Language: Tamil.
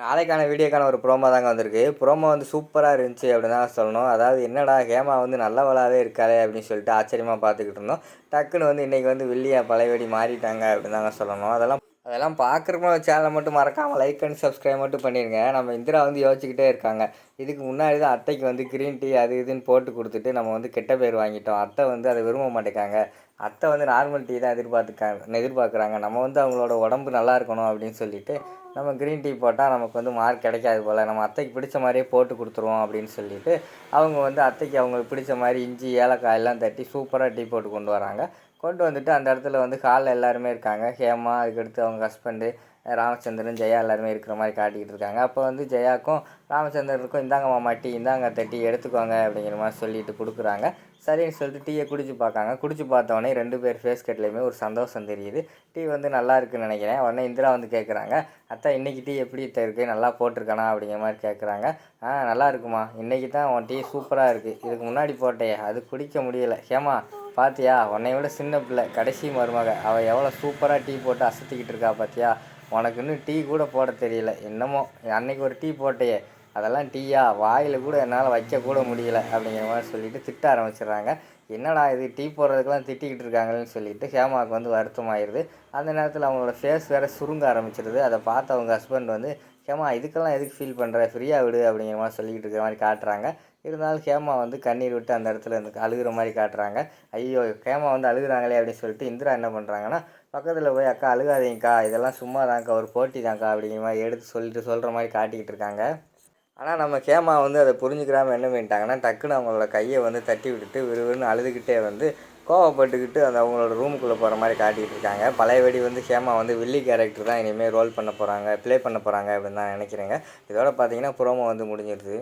நாளைக்கான வீடியோக்கான ஒரு ப்ரோமோ தாங்க வந்திருக்கு. ப்ரோமோ வந்து சூப்பரா இருந்துச்சு அப்படின்னு தான் சொல்லணும். அதாவது என்னடா ஹேமா வந்து நல்லவளாவே இருக்காளே அப்படின்னு சொல்லிட்டு ஆச்சரியமா பார்த்துக்கிட்டு இருந்தோம். டக்குன்னு வந்து இன்னைக்கு வந்து வில்லியா பழையபடி மாறிட்டாங்க அப்படின்னு தாங்க சொல்லணும். அதெல்லாம் பார்க்குறப்போ சேனலை மட்டும் மறக்காமல் லைக் அண்ட் சப்ஸ்கிரைப் மட்டும் பண்ணிடுங்க. நம்ம இந்திரா வந்து யோசிச்சுக்கிட்டே இருக்காங்க. இதுக்கு முன்னாடி தான் அத்தைக்கு வந்து கிரீன் டீ அது இதுன்னு போட்டு கொடுத்துட்டு நம்ம வந்து கெட்ட பேர் வாங்கிட்டோம். அத்தை வந்து அதை விரும்ப மாட்டேங்காங்க. அத்தை வந்து நார்மல் டீ தான் எதிர்பார்க்குறாங்க. நம்ம வந்து அவங்களோட உடம்பு நல்லா இருக்கணும் அப்படின்னு சொல்லிட்டு நம்ம க்ரீன் டீ போட்டால் நமக்கு வந்து மார்க் கிடைக்காது போல், நம்ம அத்தைக்கு பிடிச்ச மாதிரியே போட்டு கொடுத்துருவோம் அப்படின்னு சொல்லிட்டு அவங்க வந்து அத்தைக்கு அவங்களுக்கு பிடிச்ச மாதிரி இஞ்சி ஏலக்காய் எல்லாம் தட்டி சூப்பராக டீ போட்டு கொண்டு வராங்க. கொண்டு வந்துட்டு அந்த இடத்துல வந்து ஹாலில் எல்லாருமே இருக்காங்க. ஹேமா, அதுக்கடுத்து அவங்க ஹஸ்பண்டு ராமச்சந்திரன், ஜெயா எல்லாருமே இருக்கிற மாதிரி காட்டிக்கிட்டு இருக்காங்க. அப்போ வந்து ஜெயாக்கும் ராமச்சந்திரனுக்கும் இந்தாங்க மாமா டீ, இந்தாங்க தட்டி எடுத்துக்கோங்க அப்படிங்கிற மாதிரி சொல்லிட்டு கொடுக்குறாங்க. சரின்னு சொல்லிட்டு டீயை குடிச்சு பார்க்காங்க. குடிச்சு பார்த்தவொடனே 2 பேர் ஃபேஸ் கட்லேயுமே ஒரு சந்தோஷம் தெரியுது. டீ வந்து நல்லா இருக்குன்னு நினைக்கிறேன். உடனே இந்திரா வந்து கேட்குறாங்க, அத்தா இன்றைக்கி டீ எப்படி இருக்குது, நல்லா போட்டிருக்கானா அப்படிங்கிற மாதிரி கேட்குறாங்க. நல்லா இருக்குமா, இன்றைக்கி தான் உன் டீ சூப்பராக இருக்குது, இதுக்கு முன்னாடி போட்டையே அது குடிக்க முடியலை. ஹேமா பார்த்தியா, உன்னை விட சின்ன பிள்ளை கடைசி மருமக, அவள் எவ்வளோ சூப்பராக டீ போட்டு அசத்திக்கிட்டு இருக்கா பார்த்தியா, உனக்கு இன்னும் டீ கூட போட தெரியல. என்னமோ அன்னைக்கு ஒரு டீ போட்டையே அதெல்லாம் டீயா, வாயில் கூட என்னால் வைக்கக்கூட முடியல அப்படிங்கிற மாதிரி சொல்லிவிட்டு திட்ட ஆரம்பிச்சிடுறாங்க. என்னடா இது டீ போடுறதுக்கெலாம் திட்டிக்கிட்டு இருக்காங்களேன்னு சொல்லிட்டு ஹேமாவுக்கு வந்து வருத்தமாகிடுது. அந்த நேரத்தில் அவங்களோட ஃபேஸ் வேறு சுருங்க ஆரம்பிச்சிடுது. அதை பார்த்து அவங்க ஹஸ்பண்ட் வந்து, ஹேமா இதுக்கெல்லாம் எதுக்கு ஃபீல் பண்ணுற, ஃப்ரீயாக விடு அப்படிங்கிற மாதிரி சொல்லிக்கிட்டு இருக்கிற மாதிரி காட்டுறாங்க. இருந்தாலும் ஹேமா வந்து கண்ணீர் விட்டு அந்த இடத்துல இருந்து அழுகிற மாதிரி காட்டுறாங்க. ஐயோ ஹேமா வந்து அழுகுறாங்களே அப்படின்னு சொல்லிட்டு இந்திரா என்ன பண்ணுறாங்கன்னா, பக்கத்தில் போய் அக்கா அழுகாதீங்கக்கா, இதெல்லாம் சும்மா தான்க்கா, ஒரு போட்டி தான்க்கா அப்படிங்கிற மாதிரி எடுத்து சொல்கிற மாதிரி காட்டிக்கிட்டு இருக்காங்க. ஆனால் நம்ம ஹேமா வந்து அதை புரிஞ்சுக்கிறாமல் என்ன பண்ணிட்டாங்கன்னா, டக்குன்னு அவங்களோட கையை வந்து தட்டி விட்டுட்டு விறுவிறுன்னு அழுதுகிட்டே வந்து கோவப்பட்டுக்கிட்டு அந்த அவங்களோட ரூமுக்குள்ளே போகிற மாதிரி காட்டிகிட்டு இருக்காங்க. பழையபடி வந்து ஹேமா வந்து வில்லி கேரக்டர் தான் இனிமேல் ப்ளே பண்ண போகிறாங்க அப்படின்னு தான் நினைக்கிறேங்க. இதோட பார்த்தீங்கன்னா ப்ரோமோ வந்து முடிஞ்சிடுது.